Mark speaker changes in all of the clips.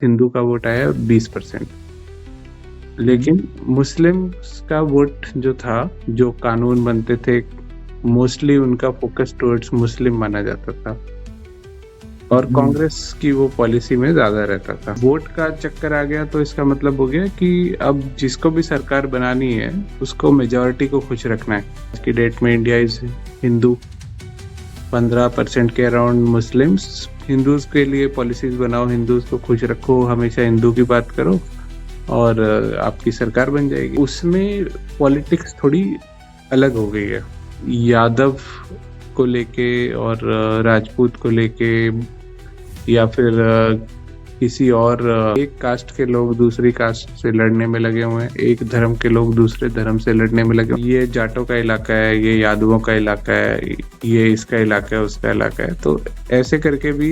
Speaker 1: हिंदू का वोट आया 20%। लेकिन मुस्लिम्स का वोट जो था, जो कानून बनते थे, मोस्टली उनका फोकस टुवर्ड्स मुस्लिम माना जाता था और कांग्रेस की वो पॉलिसी में ज्यादा रहता था। वोट का चक्कर आ गया तो इसका मतलब हो गया कि अब जिसको भी सरकार बनानी है उसको मेजॉरिटी को खुश रखना है। आज की डेट में इंडिया इज हिंदू, 15% के अराउंड मुस्लिम्स। हिंदूज के लिए पॉलिसीज बनाओ, हिंदूज को खुश रखो, हमेशा हिंदू की बात करो और आपकी सरकार बन जाएगी। उसमें पॉलिटिक्स थोड़ी अलग हो गई है, यादव को लेके और राजपूत को लेके, या फिर किसी और एक कास्ट के लोग दूसरी कास्ट से लड़ने में लगे हुए हैं, एक धर्म के लोग दूसरे धर्म से लड़ने में लगे। ये जाटों का इलाका है, ये यादवों का इलाका है, ये इसका इलाका है, उसका इलाका है। तो ऐसे करके भी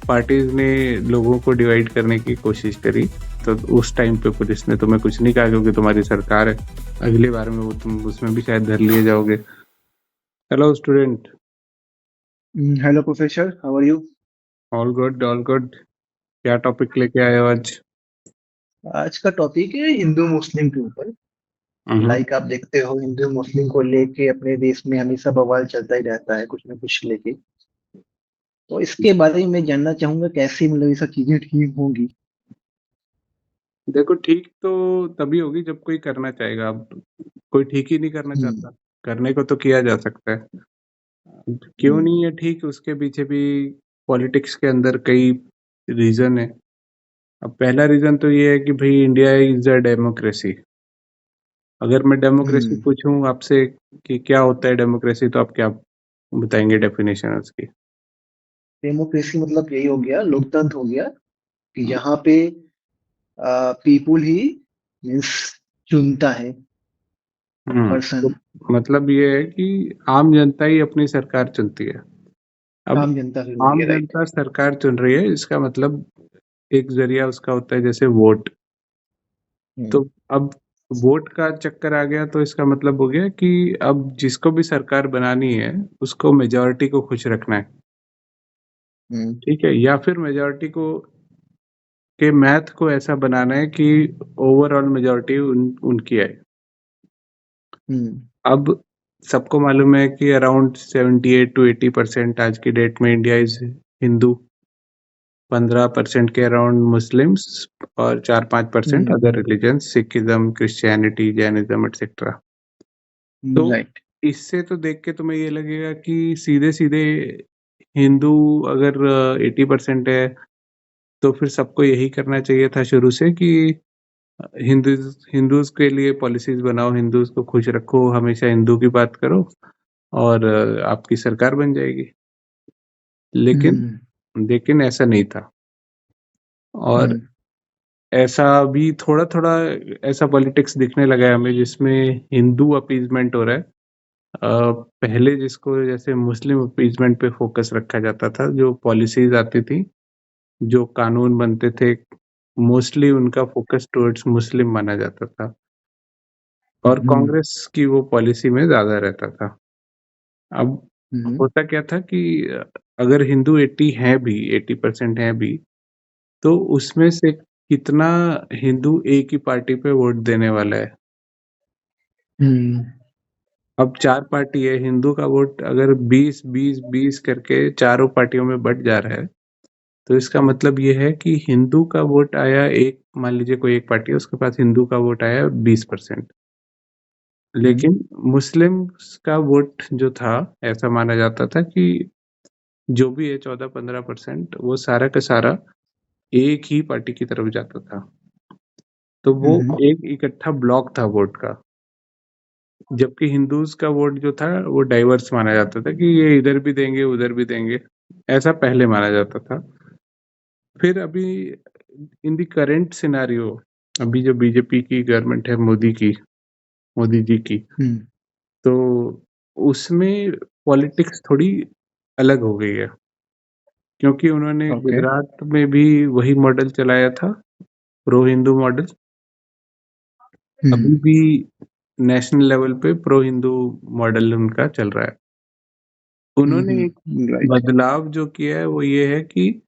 Speaker 1: पार्टीज ने लोगों को डिवाइड करने की कोशिश करी। तो उस टाइम पे पुलिस ने तुम्हें कुछ नहीं कहा क्योंकि तुम्हारी सरकार है। अगली बार में वो तुम उसमें भी शायद धर लिए जाओगे। Hello student.
Speaker 2: Hello professor, how are you?
Speaker 1: All good, all good. क्या टॉपिक लेके आए हो आज?
Speaker 2: आज का टॉपिक है हिंदू मुस्लिम के ऊपर।
Speaker 1: हम्म।
Speaker 2: लाइक आप देखते हो, हिंदू मुस्लिम को लेके अपने देश में हमेशा बवाल चलता ही रहता है, कुछ ना कुछ लेके। तो इसके बारे में मैं जानना चाहूंगा, कैसी मतलब ये सब चीजें ठीक होंगी?
Speaker 1: देखो, ठीक तो तभी होगी जब कोई करना चाहेगा। अब कोई ठीक ही नहीं करना
Speaker 2: हम्म।
Speaker 1: चाहता। करने को तो किया जा सकता है। क्यों
Speaker 2: हम्म।
Speaker 1: नहीं है ठीक, उसके पीछे भी पॉलिटिक्स के अंदर कई रीजन है। अब पहला रीजन तो ये है कि भाई इंडिया इज अ डेमोक्रेसी। अगर मैं डेमोक्रेसी
Speaker 2: हम्म।
Speaker 1: पूछूं आपसे कि क्या होता है डेमोक्रेसी, तो आप क्या बताएंगे डेफिनेशन उसकी?
Speaker 2: डेमोक्रेसी मतलब यही हो गया, लोकतंत्र हो गया, कि जहाँ पे पीपुल ही मीन्स चुनता है
Speaker 1: तो
Speaker 2: पर्सन।
Speaker 1: मतलब ये है कि आम जनता ही अपनी सरकार चुनती है। अब
Speaker 2: आम जनता चुनती
Speaker 1: आम
Speaker 2: है, राइट।
Speaker 1: जनता सरकार चुन रही है, इसका मतलब एक जरिया उसका होता है जैसे वोट। तो
Speaker 2: हम्म।
Speaker 1: अब वोट का चक्कर आ गया तो इसका मतलब हो गया कि अब जिसको भी सरकार बनानी है उसको मेजॉरिटी को खुश रखना है।
Speaker 2: हम्म।
Speaker 1: ठीक है, या फिर मेजॉरिटी को के मैथ को ऐसा बनाना है कि ओवरऑल मेजॉरिटी उनकी है।
Speaker 2: हम्म।
Speaker 1: अब सबको मालूम है कि अराउंड 78 to 80% आज की डेट में इंडिया इज हिंदू, 15% के अराउंड मुस्लिम्स और 4-5%
Speaker 2: hmm.
Speaker 1: Other religion, Sikhism, Christianity, Jainism etcetera. तो
Speaker 2: राइट।
Speaker 1: इससे तो देख के तुम्हें ये लगेगा कि सीधे सीधे हिंदू अगर 80% है तो फिर सबको यही करना चाहिए था शुरू से कि हिंदूज के लिए पॉलिसीज बनाओ, हिंदूज को खुश रखो, हमेशा हिंदू की बात करो और आपकी सरकार बन जाएगी। लेकिन
Speaker 2: हम्म।
Speaker 1: लेकिन ऐसा नहीं था। और
Speaker 2: हम्म।
Speaker 1: ऐसा भी थोड़ा थोड़ा ऐसा पॉलिटिक्स दिखने लगा है हमें जिसमें हिंदू अपीजमेंट हो रहा है। पहले जिसको जैसे मुस्लिम अपीजमेंट पे फोकस रखा जाता था, जो पॉलिसीज आती थी, जो कानून बनते थे, मोस्टली उनका फोकस टुवर्ड्स मुस्लिम माना जाता था और
Speaker 2: हम्म।
Speaker 1: कांग्रेस की वो पॉलिसी में ज्यादा रहता था। अब
Speaker 2: हम्म।
Speaker 1: होता क्या था कि अगर हिंदू 80% है भी, तो उसमें से कितना हिंदू एक ही पार्टी पे वोट देने वाला है?
Speaker 2: हम्म।
Speaker 1: अब 4 पार्टी है, हिंदू का वोट अगर 20-20-20 करके चारों पार्टियों में बट जा रहा है, तो इसका मतलब ये है कि हिंदू का वोट आया एक, मान लीजिए कोई एक पार्टी है उसके पास हिंदू का वोट आया 20%।
Speaker 2: हम्म।
Speaker 1: लेकिन मुस्लिम का वोट जो था, ऐसा माना जाता था कि जो भी है 14-15%, वो सारा का सारा एक ही पार्टी की तरफ जाता था। तो वो
Speaker 2: हम्म।
Speaker 1: एक इकट्ठा ब्लॉक था वोट का। जबकि हिंदूज का वोट जो था वो डाइवर्स माना जाता था कि ये इधर भी देंगे उधर भी देंगे, ऐसा पहले माना जाता था। फिर अभी इन द करेंट सिनारियो, अभी जो बीजेपी की गवर्नमेंट है, मोदी जी की,
Speaker 2: हम्म।
Speaker 1: तो उसमें पॉलिटिक्स थोड़ी अलग हो गई है क्योंकि उन्होंने
Speaker 2: ओके।
Speaker 1: गुजरात में भी वही मॉडल चलाया था, प्रो हिंदू मॉडल। अभी
Speaker 2: हम्म।
Speaker 1: भी नेशनल लेवल पे प्रो हिंदू मॉडल उनका चल रहा है। उन्होंने एक
Speaker 2: राइट।
Speaker 1: बदलाव जो किया है वो ये है कि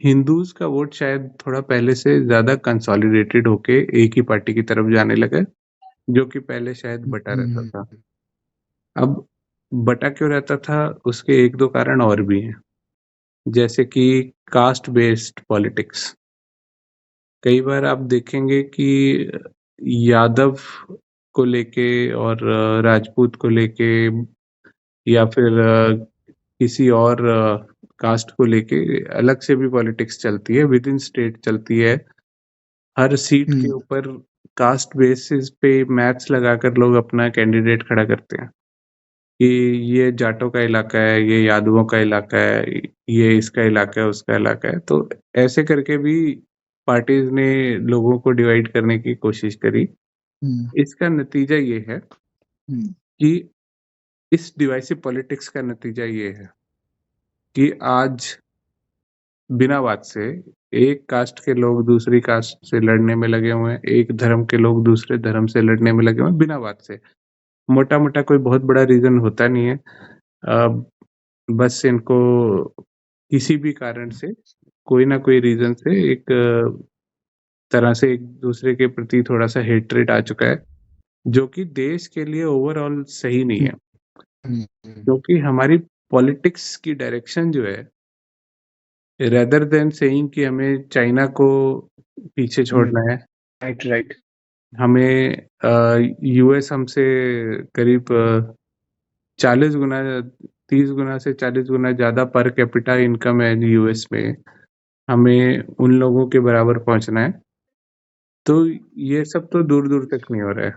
Speaker 1: हिंदूज का वोट शायद थोड़ा पहले से ज्यादा कंसोलिडेटेड होके एक ही पार्टी की तरफ जाने लगा, जो कि पहले शायद बटा रहता था। अब बटा क्यों रहता था, उसके एक दो कारण और भी हैं, जैसे कि कास्ट बेस्ड पॉलिटिक्स। कई बार आप देखेंगे कि यादव को लेके और राजपूत को लेके या फिर किसी और कास्ट को लेके अलग से भी पॉलिटिक्स चलती है, विद इन स्टेट चलती है। हर सीट के ऊपर कास्ट बेसिस पे मैथ्स लगाकर लोग अपना कैंडिडेट खड़ा करते हैं कि ये जाटों का इलाका है, ये यादवों का इलाका है, ये इसका इलाका है, उसका इलाका है। तो ऐसे करके भी पार्टीज ने लोगों को डिवाइड करने की कोशिश करी। इसका नतीजा ये है कि इस डिवाइसिव पॉलिटिक्स का नतीजा ये है कि आज बिना बात से एक कास्ट के लोग दूसरी कास्ट से लड़ने में लगे हुए हैं, एक धर्म के लोग दूसरे धर्म से लड़ने में लगे हुए हैं, बिना बात से। मोटा मोटा कोई बहुत बड़ा रीजन होता नहीं है, बस इनको किसी भी कारण से, कोई ना कोई रीजन से एक तरह से एक दूसरे के प्रति थोड़ा सा हेट्रेट आ चुका है, जो कि देश के लिए ओवरऑल सही नहीं है। क्योंकि हमारी पॉलिटिक्स की डायरेक्शन जो है, रेदर देन सेइंग कि हमें चाइना को पीछे छोड़ना है,
Speaker 2: राइट,
Speaker 1: हमें यूएस हमसे करीब 40 गुना 30 गुना से 40 गुना ज्यादा पर कैपिटा इनकम है यूएस में, हमें उन लोगों के बराबर पहुंचना है। तो ये सब तो दूर दूर तक नहीं हो रहा है,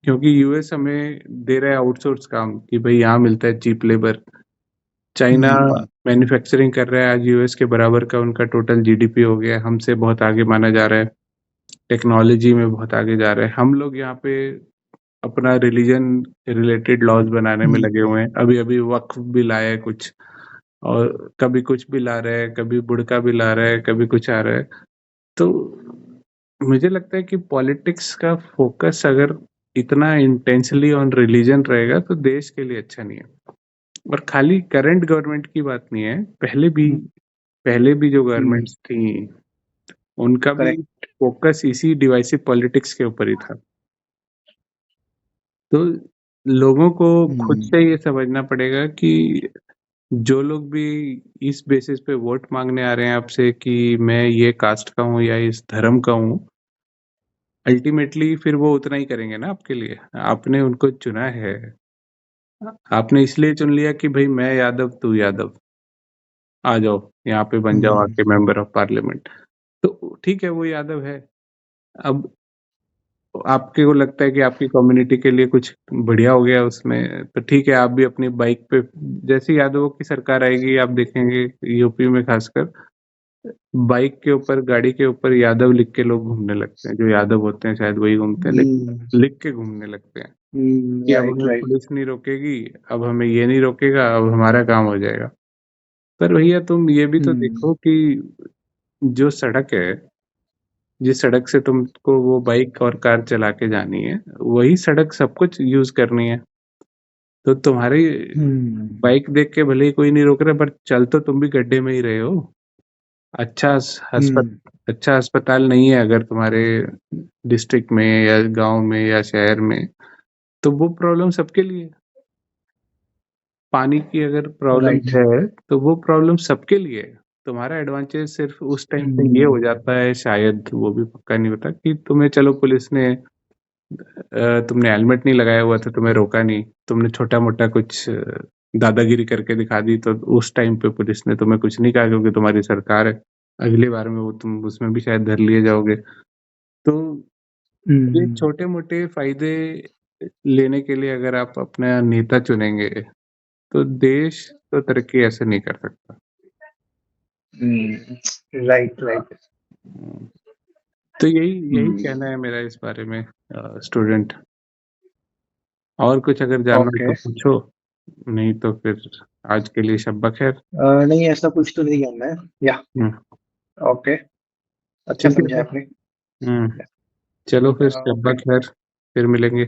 Speaker 1: क्योंकि यूएस हमें दे रहा है आउटसोर्स काम कि भाई यहाँ मिलता है चीप लेबर। चाइना मैन्युफैक्चरिंग कर रहा है, आज यूएस के बराबर का उनका टोटल जीडीपी हो गया, हमसे बहुत आगे माना जा रहा है, टेक्नोलॉजी में बहुत आगे जा रहा है। हम लोग यहाँ पे अपना रिलीजन रिलेटेड लॉज बनाने में लगे हुए हैं। अभी अभी वक्फ बिल आया है कुछ, और कभी कुछ भी ला रहा है, कभी बुड़का भी ला रहा है, कभी कुछ आ रहा है। तो मुझे लगता है कि पॉलिटिक्स का फोकस अगर इतना इंटेंसली ऑन रिलीजन रहेगा तो देश के लिए अच्छा नहीं है। और खाली करंट गवर्नमेंट की बात नहीं है, पहले भी जो गवर्नमेंट्स थी उनका भी फोकस इसी डिवाइसिव पॉलिटिक्स के ऊपर ही था। तो लोगों को खुद से ये समझना पड़ेगा कि जो लोग भी इस बेसिस पे वोट मांगने आ रहे हैं आपसे कि मैं ये कास्ट का हूँ या इस धर्म का हूँ, अल्टीमेटली फिर वो उतना ही करेंगे ना आपके लिए। आपने उनको चुना है, आपने इसलिए चुन लिया कि भाई मैं यादव तू यादव, आ जाओ यहाँ पे बन जाओ आके मेंबर ऑफ पार्लियामेंट। तो ठीक है, वो यादव है। अब आपके को लगता है कि आपकी कम्युनिटी के लिए कुछ बढ़िया हो गया उसमें, तो ठीक है, आप भी अपनी बाइक पे, जैसे यादवों की सरकार आएगी आप देखेंगे यूपी में खासकर, बाइक के ऊपर, गाड़ी के ऊपर यादव लिख के लोग घूमने लगते हैं। जो यादव होते हैं शायद वही घूमते हैं, लेकिन लिख के घूमने लगते हैं कि अब हमें पुलिस नहीं रोकेगी, अब हमें ये नहीं रोकेगा, अब हमारा काम हो जाएगा। पर भैया तुम ये भी तो देखो कि जो सड़क है, जिस सड़क से तुमको वो बाइक और कार चला के जानी है, वही सड़क सब कुछ यूज करनी है। तो तुम्हारी बाइक देख के भले ही कोई नहीं रोक रहा, पर चल तो तुम भी गड्ढे में ही रहे हो। अच्छा अच्छा अस्पताल नहीं है अगर तुम्हारे डिस्ट्रिक्ट में या गांव में या शहर में, तो वो प्रॉब्लम सबके लिए है। पानी की अगर प्रॉब्लम है तो वो प्रॉब्लम सबके लिए है। तुम्हारा एडवांटेज सिर्फ उस टाइम पे ये हो जाता है, शायद वो भी पक्का नहीं होता, कि तुम्हें चलो पुलिस ने तुमने हेलमेट नहीं लगाया हुआ था, तुम्हें रोका नहीं, तुमने छोटा मोटा कुछ दादागिरी करके दिखा दी, तो उस टाइम पे पुलिस ने तुम्हें कुछ नहीं कहा क्योंकि तुम्हारी सरकार है। अगली बार में वो तुम उसमें भी शायद धर लिए जाओगे। तो ये छोटे मोटे फायदे लेने के लिए अगर आप अपना नेता चुनेंगे तो देश तो तरक्की ऐसे नहीं कर सकता।
Speaker 2: राइट।
Speaker 1: तो यही कहना है मेरा इस बारे में, स्टूडेंट। और कुछ अगर जानना तो पूछो, नहीं तो फिर आज के लिए शब्बा खैर।
Speaker 2: नहीं, ऐसा कुछ तो नहीं जानना है। या ओके, अच्छा
Speaker 1: ठीक है
Speaker 2: समझा आपने।
Speaker 1: चलो फिर शब्बा खैर, फिर मिलेंगे।